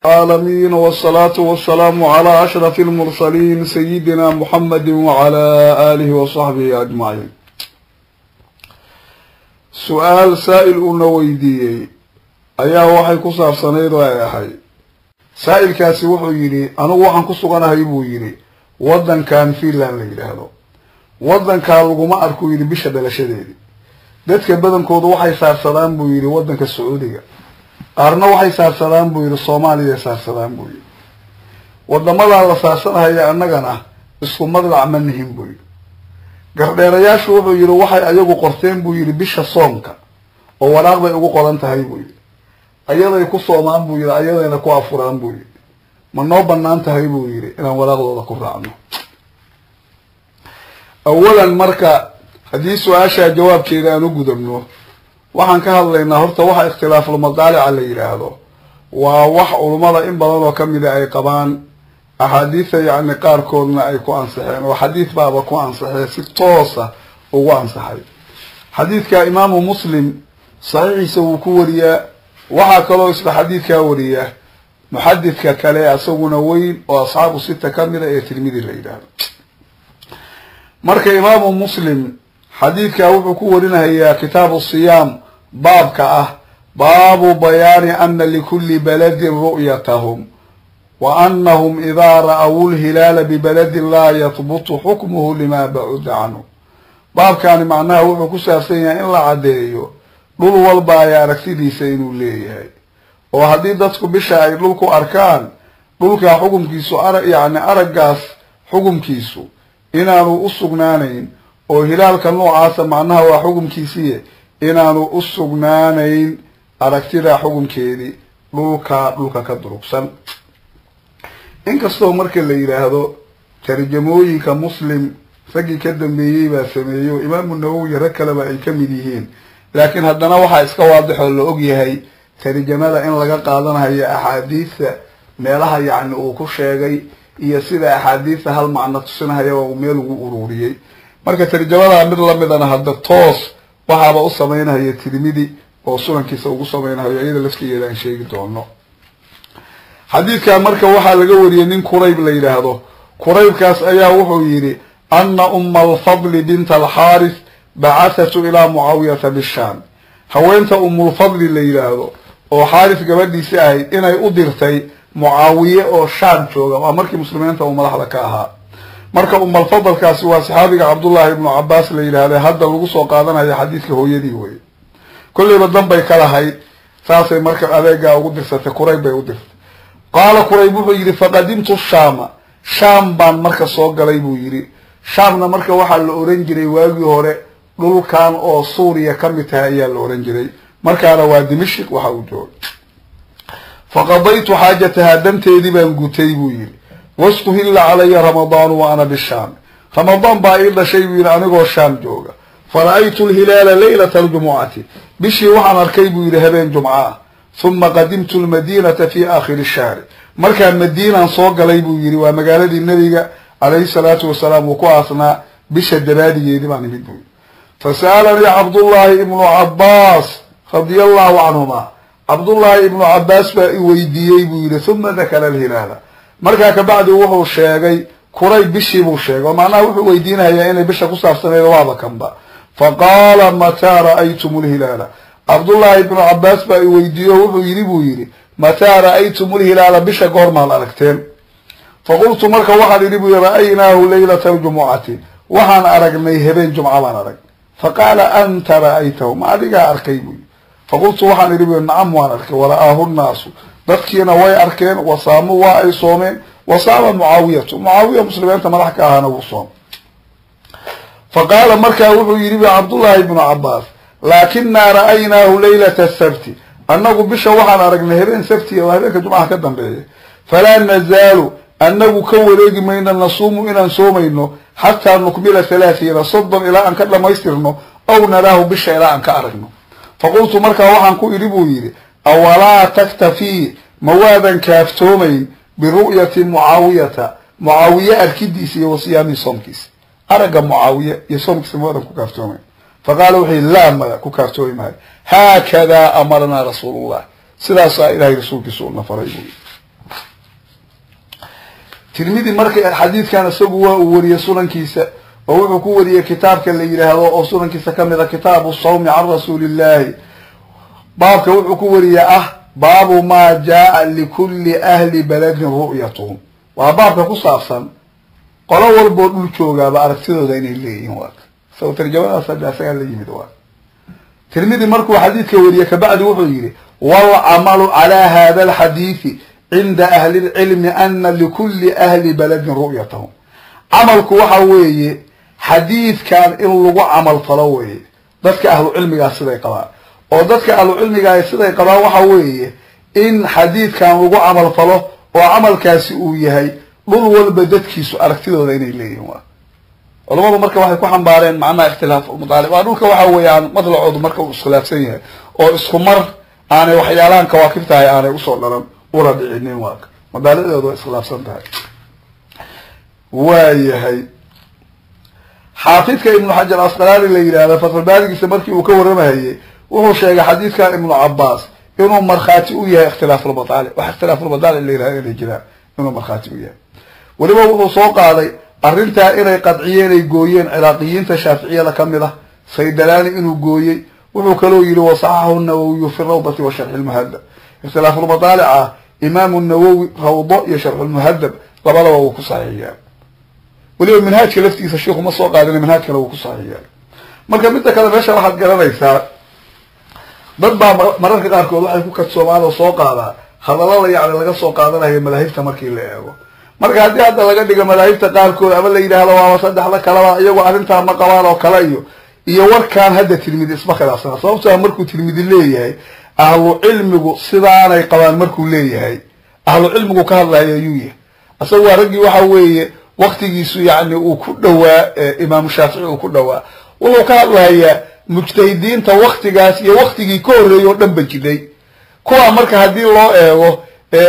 العالمين والصلاة والسلام على أشرف المرسلين سيدنا محمد وعلى آله وصحبه أجمعين. سؤال سائل نويدي أيها وحي كسر سنيد ويا حي سائل كاسي وحو يري أنا وحن كسرنا هيبو يري ودن كان في لان ليلة هذا ودن كان لقما أركو يري بشدة لشديد dadka badankoodu waxay saarsadaan buu yiri wadanka Sacuudiga qaarna waxay saarsadaan buu yiri Soomaaliya saarsadaan buu yiri wadamada la saarsanahay annagana isku madlac manhim buu yiri gardheerayaashu wuxuu yiri waxay ayagu qorteen buu yiri bisha soonka oo waraaqday ugu qoran tahay buu yiri ayaday ku soomaan buu yiri ayadayna ku afuraan buu yiri ma noo banaan tahay buu yiri inaan waraaqdooda ku raacno awalan marka هذه سؤال جواب كذا نقول إنه وحن كهذا هرتا وح اختلاف المطالع على هذا ووح المرة إن بدنا كم إذا أي قبان أحاديث يعني قاركون أي قوان صحيح وحديث بابا قوان صحيح ستوصة وقوان صحيح حديث كإمام مسلم صحيح يسوي كوريا وحكلوا اسم حديث كوريا محدث ككلا يسوون وين وأصحاب ستة كاملة يتلميذ الليلة مرك إمام مسلم حديث كأوبك ورنا هي كتاب الصيام باب باب بيان أن لكل بلد رؤيتهم وأنهم إذا رأوا الهلال ببلد لا يثبت حكمه لما بعد عنه باب كان معناه وحكو ساسيا إلا عديه لول والبايا ركسيدي سينو ليه وهذه داتكو بشاعر لولكو أركان لولكو حكم كيسو يعني أرقاس حكم كيسو إنانو أسقنانين oo hilaalka noocaasa macnaha waa xukunkiisii inaanu u sugnaanayn aragtida xukunkeedii dhulka ka durugsan inkastoo marka la yiraahdo tarjamooyinka muslim ragii ka dambeeyay baa sameeyo imaam an-Nawawi rag kale ba ay ka mid yihiin laakiin haddana waxa iska waadix oo la og yahay tarjamada in laga qaadanayo axaadiista meelaha yaani uu ku sheegay iyo sida axaadiista hal macno tusinayo oo meel ugu ururiyay marka tarjamada mid la midana hadda toos waxaaba u sameeyay Tirmidhi oo sunankiisa ugu sameeyay iyada laftigeeda aan sheegi doono xadiidka marka waxa laga wariyay nin Qurayb la yiraahdo Quraybkaas ayaa wuxuu yiri anna al-Fadl bint al-Harith ba'athat ila Muawiyah bisham haweenta al-Fadl la yiraahdo oo Harith gabadhiisa ahayd inay u dirtay Muawiya oo Sham jooga waa markii muslimiinta oo madaxda ka ahaa marka al-Fadl kaasi waa saxaabiga Abdullah ibn Abbas la yiraahdo hadda lagu soo qaadanayo xadiiska hooyadii way kulliba danbay kala hayd saasay marka adeega ugu dirsatay Qurayb bay u dirtay qaala Qurayb wuxuu yiri faqadimtu Sham baan marka soo galay buu yiri Shamna marka waxa la oran jiray waagii hore dhulkan oo Suuriya ka mid tahay ayaa la oran jiray markaana waa Dimashq waxa uu joogay faqadaytu haajataha danteedii baan gutay buu yiri واستهل علي رمضان وأنا بالشام رمضان بايد شيء من أنيقو الشام جوغا فرأيت الهلال ليلة الجمعة بشي وحنا الكيب يرهبين جمعة ثم قدمت المدينة في آخر الشهر مركا المدينة صوق ليبو يري ومقالة النبي عليه الصلاة والسلام وقوعثنا بشي الدبادي يدبعني بدو فسألني عبد الله ابن عباس رضي الله عنهما عبد الله ابن عباس ويديي بيري ثم ذكر الهلال marka ka bacdi wuxuu sheegay Qurayb bishii buu sheegay macnaha wuxuu weydiinayaa inay bisha ku saabsaneeyo waaba kanba faqala mata ra'aytum al-hilala Abdullah ibn Abbas baa weydiiyo wuxuu yiri buu yiri mata ra'aytum al-hilala bisha goorma la aragteen faqultu marka waxaan yiri buu ra'aynahu laylata al-jum'ati waxaan aragnay habeen jumca baan arag faqala anta ra'aytahu ma adiga arkay buu faqultu waxaan yiri buu nacam waan arkay waraahu an-naas dadkiina way arkeen wasaamu waa ay soomeen wasaama Muawiya muslimiinta madax ka ahana uu soom faqala marka wuxuu yiri Abdullah ibn Abbas laakinna ra'aynahu laylata as-sabt annagu bisha waxaan aragnay habeen sabti iyo habeenka jumcaha ka dambeeyay fala nazalu annagu ka wareegi mayna nasuumu inaan soomayno hatta nukmila 30 saddan ila an ka dhamaystirno aw naraahu bisha ila an ka aragno faqultu marka waxaan ku iri buu yiri أولا تكتفي موادا كافتومين برؤية معاوية الكديسي وصيام صومكيس أرقى معاوية يصومكيس موادا كافتومين فقالوا حي لا ما كافتومين هكذا أمرنا رسول الله سلا سائلها رسولك سؤالنا فريبوي ترمذي مركي حديث كان سووا وريه سنن كيسا ووحو كو وريه كتاب كان لي يراهدو او سنن كيسا كميدا كتاب الصوم عن رسول الله باب وحو كو وريه باب ما جاء لكل اهل بلد رؤيتهم وباب كو صافسن قالوا والبو دول جوغا با aragtidooda inay leeyihiin waa soo tarjumada saddex la yimid waa ترمذي مركو حديث كوريه كبعد وحو يري والعمل على هذا الحديث عند أهل العلم أن لكل أهل بلد رؤيتهم عملك وحوي حديث كان إن لغو عمل طلوي ذاتك أهل العلم قال سيدي قضاء وذاتك أهل العلم قال سيدي قضاء وحوي إن حديث كان لغو عمل طلو وعمل كاسئوي هاي ضل والبدتك سؤالك تدو ذين إليهم ولما مركا واحد كوحن بارين معنا اختلاف المطالب وانوك وحوي عن مطلع عضو مركا اسخلاف سيئة واسخمر أنا وحيالان كواكبتها أنا وصول لهم ورد عينين واك مدالة هذا إسخلاف سنتها وايهي حافظك ابن حجر العسقلاني اللي يرى هذا فتر بالك سمركي وكورما هي وهو شيء حديث كان ابن عباس إنه مرخاتي وياه اختلاف المطالب واختلاف المطالب اللي يرى الرجلاء إنه مرخاتي وياه ولما وضو سوق علي أرنتها إنه قطعيين يقويين عراقيين تشافعية لكملة سيدلاني إنه قويي وهو كلو يلو وصححه النووي في الروضة وشرح المهذب اختلاف المطالع إمام النووي روضة يشرح المهذب طبعا هو كصحيح ولو من هاتك لفتيس الشيخ مصر قال من هاتك لو كصحيح مركا مدة كذا باشا راح تقرأ ليسا ضد مرات قارك والله يكون كتصومال وصوق هذا هذا الله يعني لقى صوق هذا هي ملاهيفة مركي اللي هو مركا هذا لقى دقى ملاهيفة قارك أما اللي يدها لو وصدح لك لوا يجوا أنت ما قوار وكلايو يور كان هذا تلميذ اسمه خلاص صوبته مركو تلميذ اللي هي أهل علمه صدانا يقوان مركو ليه هاي أهل علمه كهلا يويه أسوى رجي وحوي وقت يسو يعني وكلوا إمام الشافعي وكلوا ولو كهلا هي مجتهدين توقت جاس يوقت يكور يودن بجدي كوا مركا هذه الله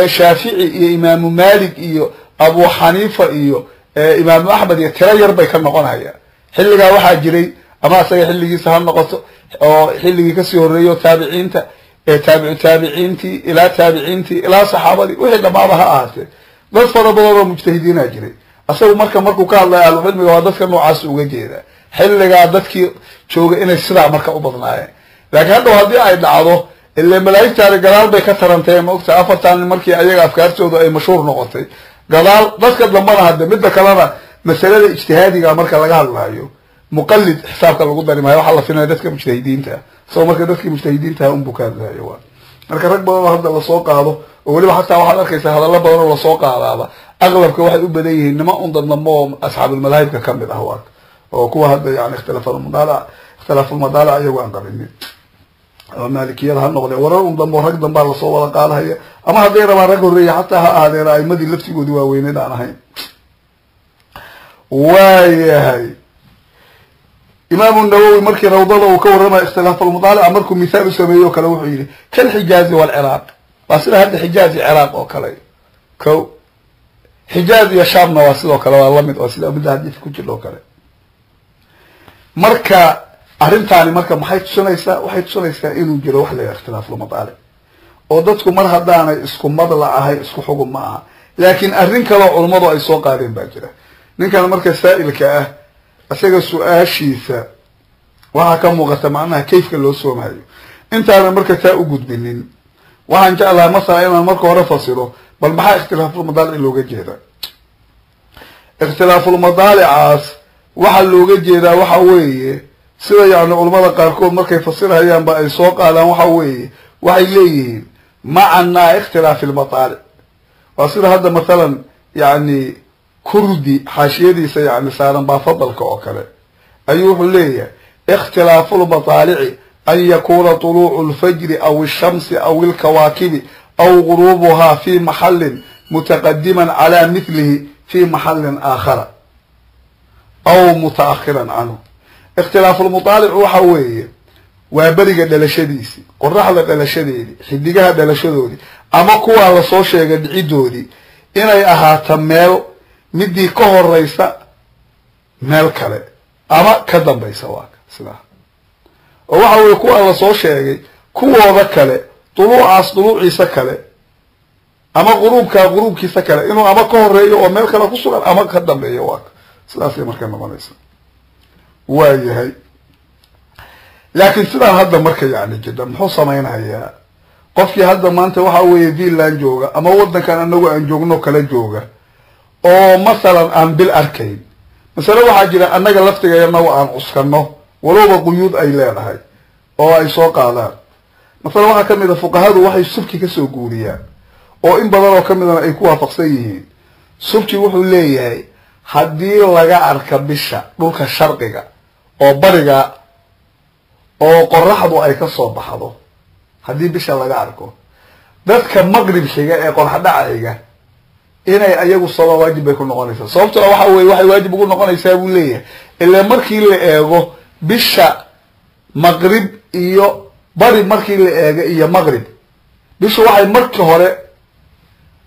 شافعي إمام مالك إيو أبو حنيفة إيو إمام أحمد يتغير بيكون نقول هيا حلقة واحد جري أما سيح حلقة سهل نقص أو حلقة كسي الريو تابعين تابعينتي إلى تابعينتي إلى صحابتي وحده بعضها آته بس فرضوا مجتهدين أجري أصلا مركو كان الله يعلم علمي وهذاك نوعاس وجيده حلقة ذاتك شو إن السرعة مركو أبضناه لكن هذا هذه أيضا عضو اللي ملاك تاري قلال بكثرة تيم وقت أفرتان المركي أيها أفكار شو أي مشهور نقطي قلال بس قد لما هذا مدة كلامه مسألة اجتهادي قال مركو لقال الله يو مقلد حسابك القدر ما يروح الله فينا ذاتك مجتهدين تا سو مركو ذاتك مجتهدين تا بكار ذا يوان marka rag badan hadda la soo qaado oo waliba xataa waxa arkaysa hadallo badan oo la soo qaadaba aqlabka waxay u badan yihiin nima un dadnamo asxaabul malaa'ika kamid ah oo kuwa hadda yani ikhtilaaf al-madala ayagu aan qabinin oo maalikiyada ha noqday warar un damo rag damba la soo wada qaadaya ama haday rabaan rag horeeya xataa ha ahaadeen aymadii laftigoodi waa weynada aan ahayn waayahay إمام النووي مركي روضة وكورما اختلاف المطالع مركو مثال سميه كلا وحيري كالحجاز والعراق واصل هذا حجاز العراق وكلا كو حجاز يا شام واصل وكلا والله مد واصل أبدا هذه في كل وكلا مركا أرنتاني مركا محيط سنيسا إنه جرو وحلا اختلاف المطالع ودتكم مرة هدانا اسكو مضلع هاي اسكو حكم معها لكن أرنك لو علمضوا أي سوق قادم باجرة نكا المركا سائل كأه أسأل سؤال شيثا وهكذا مغطى معناها كيف كان له سوى مهايو انت على مركة تأوجد منين وهن جاء لها مثلا ايما المركة ورفصله بل محا اختلاف المضالع اللي جيدا اختلاف المضالع عاس وحا اللي جيدا وحاويه سيدا يعني علماء قاركون مركة يفصلها ايام بقى يسوق على وحاويه وحي ليه معنا اختلاف المطالع وصير هذا مثلا يعني كردي حاشيدي يعني سالم بفضل كوكله أيوه ليه اختلاف المطالع أن يكون طلوع الفجر أو الشمس أو الكواكب أو غروبها في محل متقدما على مثله في محل آخر أو متأخرا عنه اختلاف المطالع هو حويه وبرق دلشديسي قرحله دلشديدي حديقها دلشدودي أما كوا لصوشيغا دعيدودي إنay ahaato meel midii ka horeysa meel kale ama ka dambaysa waa sida oo waxa uu ku alla soo sheegay kuwooda kale tuluuciisa kale أما غروب كي سكر إنه أما كهرية وملك لا كسر أما كدم ليه واك سلاسة مركز نمانيس واي هاي لكن سلا هذا مركز يعني جدا محوصة ما ينهي قفكي هذا ما أنت وحوي ذي لان جوجا أما ودنا كان أنه أن جوجنا كلا جوجا أو مثلا أن بالأركين مثلا واحد جرا أنك لفتك ينو أن أسكنه ولو بقيود أي لا هاي أو أي سوق على مثلا واحد كم إذا فقهاء واحد سبكي كسوقوريا أو إن بدل كم إذا أيكوها فقسيين سبكي وحول ليه هدي لقى أركب بالشا دولك الشرقية أو برقة أو قرحضو أي كسوب بحضو هدي بالشا لقى أركو ذاتك مغرب شيء قرحة دعائية إنا أيقو الصلاة واجب يكون نقانيسا صوبت الله واحد واجب يكون نقانيسا يقول ليه إلا مركي اللي إيغو بالشا مغرب إيو bari markii la eego iyo maghrib bishu waxay markii hore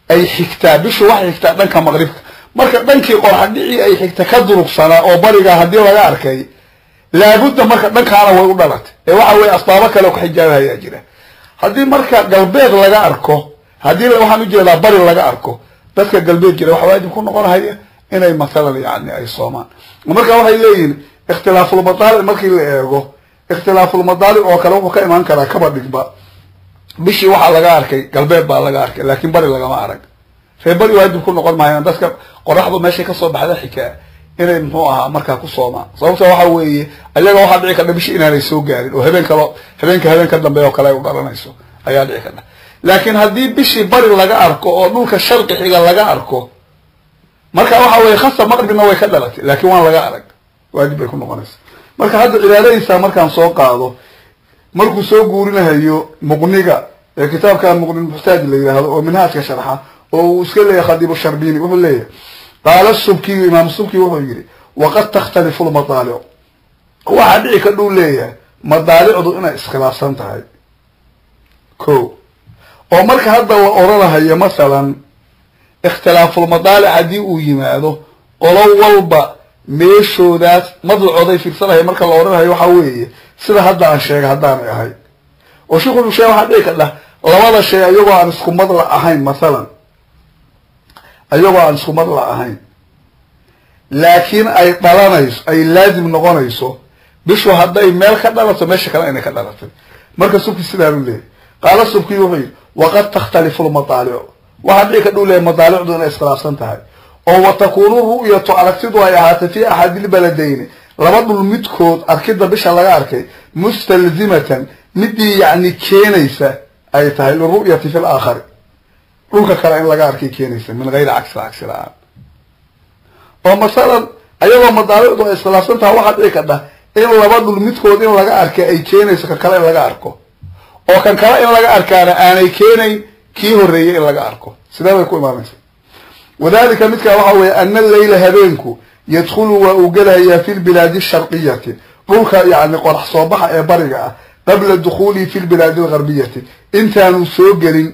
ay xigtaa bishu waxay xigtaa dhanka maghribka marka dhankii qorxadii ay xigta ka durugsanaa oo bariga hadii laga arkay laabudda marka dhankaana way u dhalatay ee waxa way asbaabo kale ku xijaabaya jira hadii marka galbeed laga arko hadii waxaan u jeedaa bari laga arko dadka galbeed jira waxa waajib ku noqonaya inay masalan yaani ay soomaan marka waxay leeyihiin ikhtilaaful madaal markii la eego اختلاف المضارب او كلام وكا ايمان كلا كبا دغبا بشي waxa laga arkay galbeed baa laga arkay laakiin bari laga ma arag feebari waajib ku noqon maayaan dadka qoraxdu meesha ka soo baxda xikaa inay muxuu ahaa marka ku sooma sababta waxa weeye ayaga waxa dhici ka bishi inaanay soo gaarin oo habeenka dambe oo kale u dhalanayso ayaa dhici ka laakiin hadii bishi bari laga arko oo dhulka sharqi xiga laga arko marka waxa weeye khassa maqribna way ka dhalatay laakiin waan laga arag waajib ay ku noqonaysaa marka hadda ilaalaysa markaan soo qaado markuu soo guurinayo muqniga ee kitaabka muqni muxtaaj la yiraahdo oo minhaajka sharxa oo uu iska leeyahay khadib sharbini wuxuu leeyahay qaala subki imaam subki wuxuu yiri waqad takhtalifu al-matali' waxa dhici ka dhow leeyahay madaali'du inay iskhilaafsan tahay ko oo marka hadda la oranayo masalan ikhtilaafu al-matali' hadii uu yimaado qolow walba meeshoodaas madluucooday fiirsanahay marka la oranayo waxa weeye sida hadda aan sheegay hadaan ahay oo shaqadu sheey waxa dhici kara labada shay ayagoo aan isku madla ahayn masalan ayagoo aan isku madla ahayn laakiin ay dhalanayso ay laazim noqonayso bishu hadday meel ka dhalato meesha kale inay ka dhalato marka subki sidaa uu leeyahay qaala subki wuxuu waqad takhtalifu al-matali' waxa dhici ka dhulay madaali'du inay iskhilaafsan tahay oo وتكون رؤية aragtidu ay ahaatay fi ahad al-baladayn labadul midkood arkida bisha laga arkay mustalzimatan midii yaani keenaysa ay tahay ru'yati fi al-akhir dhulka kale in laga arkay keenaysa min غير عكس la oo masalan ayagoo madaalidu ay islaafsan tahay waxa dhici kada in labadul midkood in laga arkay ay keenaysa kale in laga arko oo kan kale in laga arkaana aanay keenay kii horeeyay in laga arko sidaa way ku imaanaysaa وذلك مثل وحوي أن الليل هبينكو يدخل وأوجلها في البلاد الشرقية قولك يعني قرح صباح برقة قبل الدخول في البلاد الغربية انت نسوجل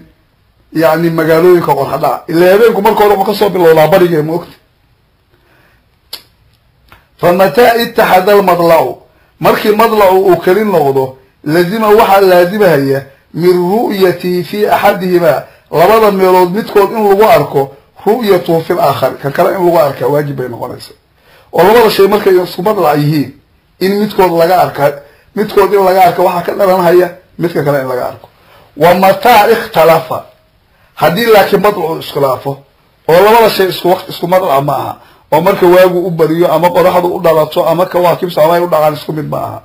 يعني مجالوك قرح دا اللي هبينكو مركو لو مكسو بالله برقة موقت فمتى اتحد المضلع مركي مضلع وكلين نغضو لازم واحد لازمها هي من رؤيتي في أحدهما لبدا ميلود متكود إن لغو أركو رؤيته في الآخر كان إن لغو أركا واجب بين قنايسة ولبدا شيء مركي يصمد العيهين إن متكود لغا أركا متكود إن لغا أركا وحا كالنا هيا متكود كان إن لغا أركو ومتى اختلف هدي لكن مضلع اسخلافه ولبدا شيء اسكو مضلع معها ومركي واجو أبريو أما قرحضو أدالاتو أما كواكب سعواي أدالان اسكو من معها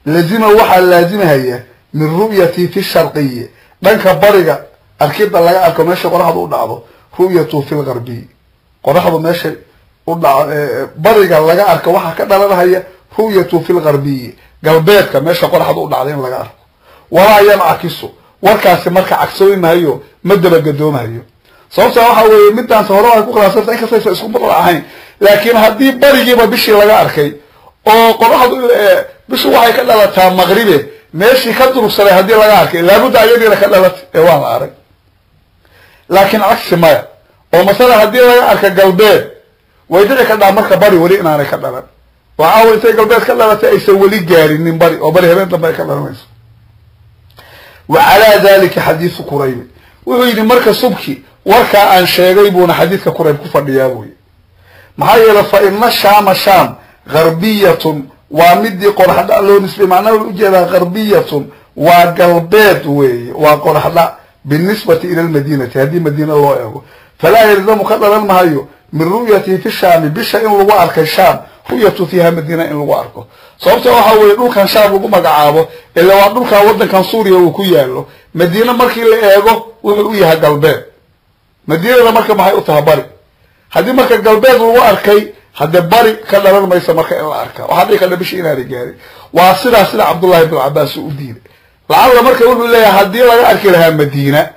لازم وحا لازم هي من رؤيتي في الشرقية دانك برقة أركيد لغا أركو ماشي قرحضو أدالو رؤيته في الغربية قرحضو ماشي برقة لغا أركو وحا كدالان هي رؤيته في الغربية قلبيتك ماشي قرحضو أدالين لغا أركو ولا ينعكسو warkaasi marka cagsoy maayo madaba gadoomayo sababta waxa weeye midaan soo hore ku qalaasay in kasta isku badal ahayn laakiin hadii barigiiba bishii laga arkay oo qoraxdu bishu waxay ka dhalataa maqribe meeshii ka durugsanay hadii laga arkay laabud ayadina ka dhalat ee waan arag laakiin cagsi ma oo masala hadii laga arkay galbeed way dhici ka marka bari wali inaanay ka dhalan waxa uu intay galbeed ka dhalatay ay soo wali gaarinin bari oo bari habeen dambe ka dhalanayso وعلى ذلك حديث قريب وحيد مركز سبكي وركا أن شيغيبون حديثك كريب كفر يابوي محايلة فإن الشام غربية ومدي قرحة له نسبة معناه الأجيال غربية وقلبات وقرحة بالنسبة إلى المدينة هذه مدينة الله فلا يلزم قدر المهايو من رؤيته في الشام بشيء إن الوارك الشام رؤيته فيها مدينة إن الوارك صوبته وحاول يقول كان شام وقوم قعابه إلا وعدوك ودن كان سوريا وكياله مدينة مركي اللي إيغو ويها قلبات مدينة مركي ما هيقطها بري هذه مركي قلبات الواركي هذا بري كلا لما يسمى الوارك وهذا كلا بشيء إلى رجالي وصلها عبد الله بن عباس ودين لعل مركي يقول لي هذه لا أركي لها مدينة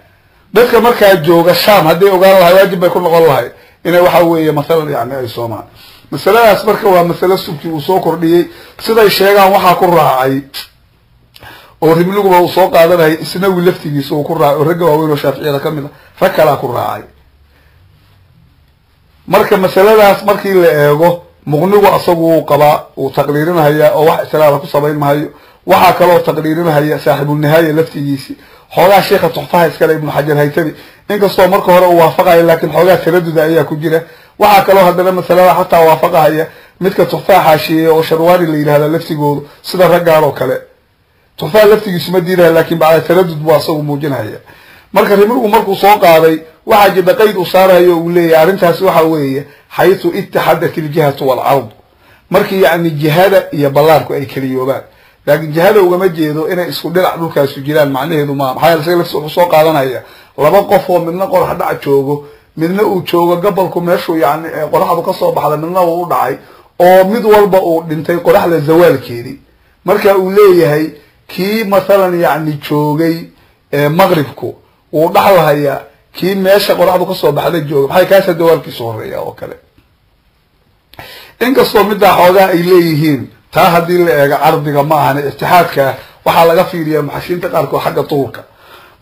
dadka marka jooga Shaam hadii ogaan lahayd waajib bay ku noqon lahayd inay waxa weeye masalan yaani ay Soomaan mas'aladaas marka waa mas'alo subti uu soo kordhiyay siday sheegaan waxa ku raacay oo ribligu uu soo qaadanay isna uu laftigiisa uu ku raacay rag waaweyn oo Shaafiiciyada kamid ah rag kala ku raacay marka mas'aladaas markii la eego muqnigu asagu qaba uu taqriirinayaa oo wax islaam ku sameyn maayo waxa kale oo taqriirinayaa saaxibul nihaaya laftigiisa xogaa sheekha tuxfaha iskale ibn Hajar haytami inkastoo marka hore uu waafaqay laakiin xogaa tiradooda ayaa ku jira waxa kale oo hadana mas'alada xataa waafaqaya midka tuxfaha xaashiye oo sharwaari la yiraahdo laftigoodu sida ragaar oo kale tuxfaha laftigiisu ma diiday laakiin bacda tiradud buu asagu muujinaya marka rimuhu markuu soo qaaday waxa jida qayd u saarayo uu leeyahay arintaas waxa weeye haythu ittahadat al-jihatu wal-ard markii yaani jihada iyo ballaarku ay kaliyoobaan لكن جهاده وما جيدو إنه يسكن دلع دولك سجلان معناه إنه ما حيل سجل سوق قادنا هي لما قفوا منا قر حد عشوجه منا وشوجه قبلكم مشوا يعني قر حد قصوا بحدا منا وضعي أو مدول بقوا دنتي قر حد الزوال كيري مركا أوليه هي كي مثلا يعني شوجي مغربكو وضحوا هي كي ماشى قر حد قصوا بحدا الجوج هاي كاس الدول كسوريا وكله إنك صوم ده حاجة إليهين taa hadii la eego ardiga ma ahan istihaadka waxa laga fiiriyaa maxashiinta qaarko xagga tuurka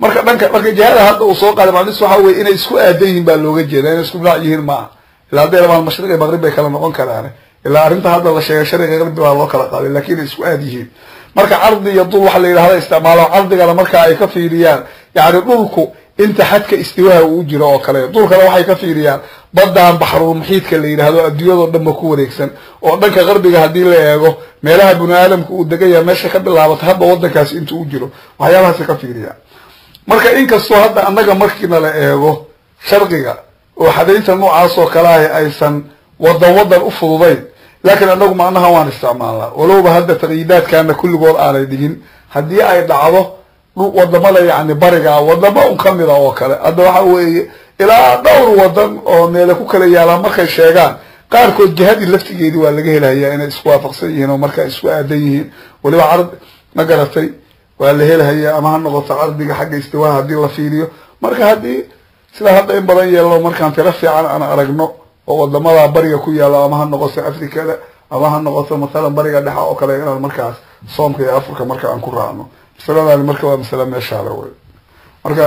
marka jihada hadda uu soo qaaday macnihiisu waxa weeye inay isku aadan baa looga jeedaa inay isku baac yihiin ma ilaa deerbaan mashriq iyo maghrib ay kala noqon karaan ilaa arinta hadda la sheegay shariiqa qarbi waa loo kala qaaday laakiin isku aad yihiin marka ardi iyo dul waxa la yiraahdo isticmaalo ardigana marka ay ka fiiriyaan yaani dhulku inta xadka istiwaa uu jiro oo kale dhulkana waxay ka fiiriyaan badaan baxrul muhiidka la yiraahdo adduunyada dhanba ku wareegsan oo dhanka qarbiga hadii la eego meelaha buniaadamku uu degaya meesha ka bilaabato hadda wadankaas intuu u jiro waxyaalahaas ka fiiriyaan marka inkastoo hadda annaga markiina la eego sharqiga oo xadaynta noocaas oo kale aysan wadan u fududeyn laakiin annagu macnaha waan isticmaalnaa walowba hadda taqyiidaadkana kulligood aanay dhigin hadii ay dhacdo wadamada yani bariga wadamo kamida oo kale hadda waxa weeye ilaa dhowr wadan oo meel ku kala yaala markay sheegaan qaarkood jihadii laftigeedii waa laga helayaa inay isku waafaqsan yihiin oo marka isku aadan yihiin waliba arad ma garatay waa la helayaa ama ha noqoto ardiga xagga istiwaa hadii la fiiriyo marka hadii sida hadda in badan yeelo markaan tira fiican aan aragno oo wadamada bariga ku yaala ama ha noqoto Afrikada ama ha noqoto mesela bariga dhexe oo kale inaan markaas Soomka iyo Afrika marka aan ku raacno salaam marka waa mas'ala meesha la way marka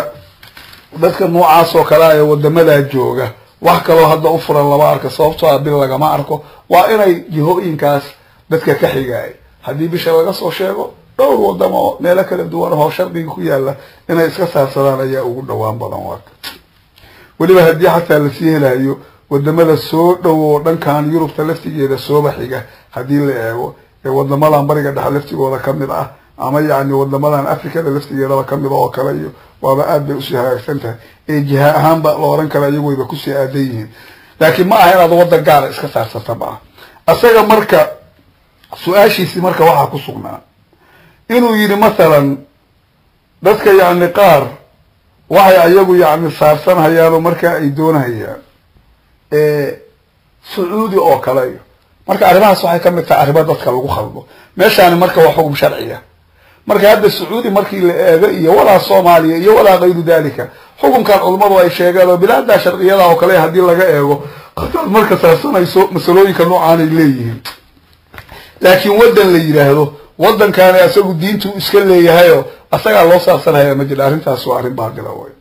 dadka noocaas oo kale ay wadamada jooga wax kale hadda u furan laba arka sababtoo ah bil laga ma arko waa inay jihooyinkaas dadka ka xigay hadii bisha laga soo sheego dhowr wadamo meel kala duwan oo sharqiga ku yaala inay iska saarsadaan ayaa ugu dhawaan badan waaka waliba hadii xataa la sii helayo wadamada soo dhawo dhankan Yurubta laftigeeda soo baxiga hadii la eego ee wadamada bariga dhexe laftigooda kamid ah ama yaani wadamadan Afrikada laftigeeda kamid oo kale iyo waaba aad bay u sii hagaagsantahay ee jiha ahaan ba loo oran kara iyagu way ku sii aadeeyeen laakiin ma aha inaad wadan gaar iska saarsata ba asaga marka su'aashiisi marka waxa ku sugnaa inuu yiri midalan dadka yaani qaar waxay ayagu yaani saarsan hayaan marka ay doonayaan Saudi oo kale marka arrimahaas waxay kamid tahay arrimaha dadka lagu khaldo meeshaan marka waa xukun sharci ah marka hadda Saudi markii la eego iyo wala Soomaaliya iyo wala qaydu dalika xukunkan culimadu ay sheegaan bilaada sharciyada oo kale hadii laga eego marka saarsanayso masalooyinka noocaan ay leeyihiin laakiin wadan la yiraahdo wadan kan asagu diintu iska leeyahay asaga loo saarsanaya ma jiro arintaas waa arin baadila way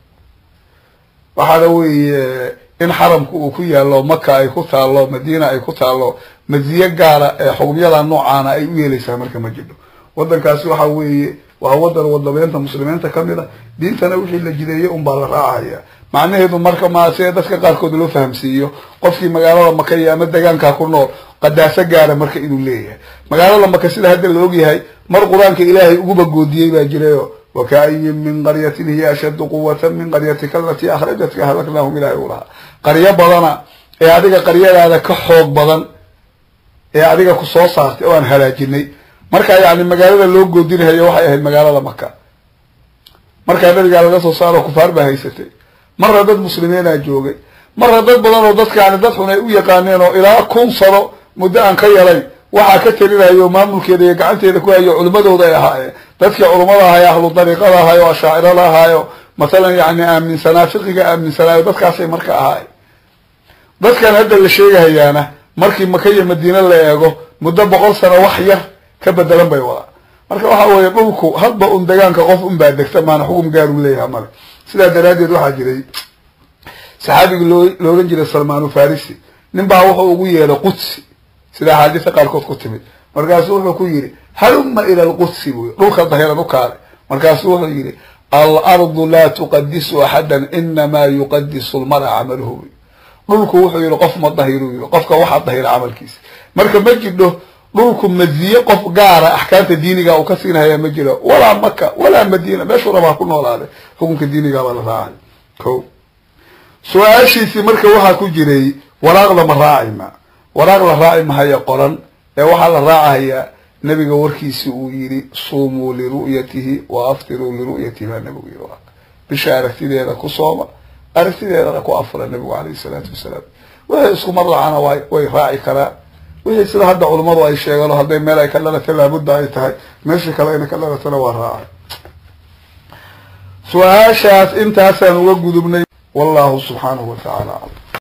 waxa weeye in xaramku uu ku yaalo Makka ay ku taalo Madiina ay ku taalo madiya gaara ee xukumyada noocaan ay u yeelaysaa marka ma jiro wadankaas waxa weeye وهو ودبينت مسلمين كاملة دينتنا وحي اللي جدية بالراعية معناه إنه مركب ما سيدتك قال كود له فهم سيو قفي مقالة لما كي أمد كاكونور قد أسجع مركب إنه ليه مقالة لما كسيد هذا اللوجي هاي مر قرآن كإلهي أجوب جودي بجريه وكأي من قرية هي أشد قوة من قريتك التي أخرجتك هلكناهم إلى أولها قرية بدنا هذه قرية هذا كحوق بدن هذه كصوصات وأن هلاجني مركب يعني مقالة اللوجي دين هي وحي المقالة مكة مركب هذا قال ده صار كفار بهيستي مرة ضد مسلمين أجوجي مرة ضد بدن وضد يعني ضد هنا يقانين إلى كون صاروا مدة أن كيري وحكت لنا يوم مملك يدي قعدت يدكوا يو علماء وضيع هاي تذكر علماء هاي أهل الطريقة هاي وشاعر هاي مثلا يعني أمن سنافقك أمن سنافق تذكر شيء مركا هاي تذكر هذا الشيء هي أنا مركي مكية مدينة اللي يجو مدة بقول سنة وحية كبدلا بيوا مركا وحاول يقولكوا هل بقول دجان كقف بعدك ثمان حكم قالوا ليه عمل سلا درادي روح أجري صحابي لو رجل سلمان الفارسي نبع وحوي إلى قدس سلا حادثة قال كتبت مركز روح كويري هلم إلى القدس روح الظهير نكار مركز روح يجري الأرض لا تقدس أحدا إنما يقدس المرء عمله روح وحي قف ما الظهير قفك واحد ظهير عمل كيس مركز مجد له روحكم مزية قف جارة أحكام الدين أو كثيرها هي مجرى ولا مكة ولا مدينة ما شو ربع كنا ولا هذا حكم الدين قال راعي كو سؤال شيء في مركز واحد كوجري ولا أغلى مراعي ما ولا أغلى راعي ما هي قرن واحد الراعي هي نبي جوركي سويري صوموا لرؤيته وأفطروا لرؤيته ما نبي جورك بشارة كذا هذا كصومة أرث هذا كأفر النبي عليه الصلاة والسلام ويسكو مرة عنا ويراعي كلام وهي سلا هذا علماء وأي شيء قالوا هذا ما لا يكلم تلا بد أي تهاي ماشي كلام يكلم تلا وراعي سؤال شاف أنت هسه وجود من والله سبحانه وتعالى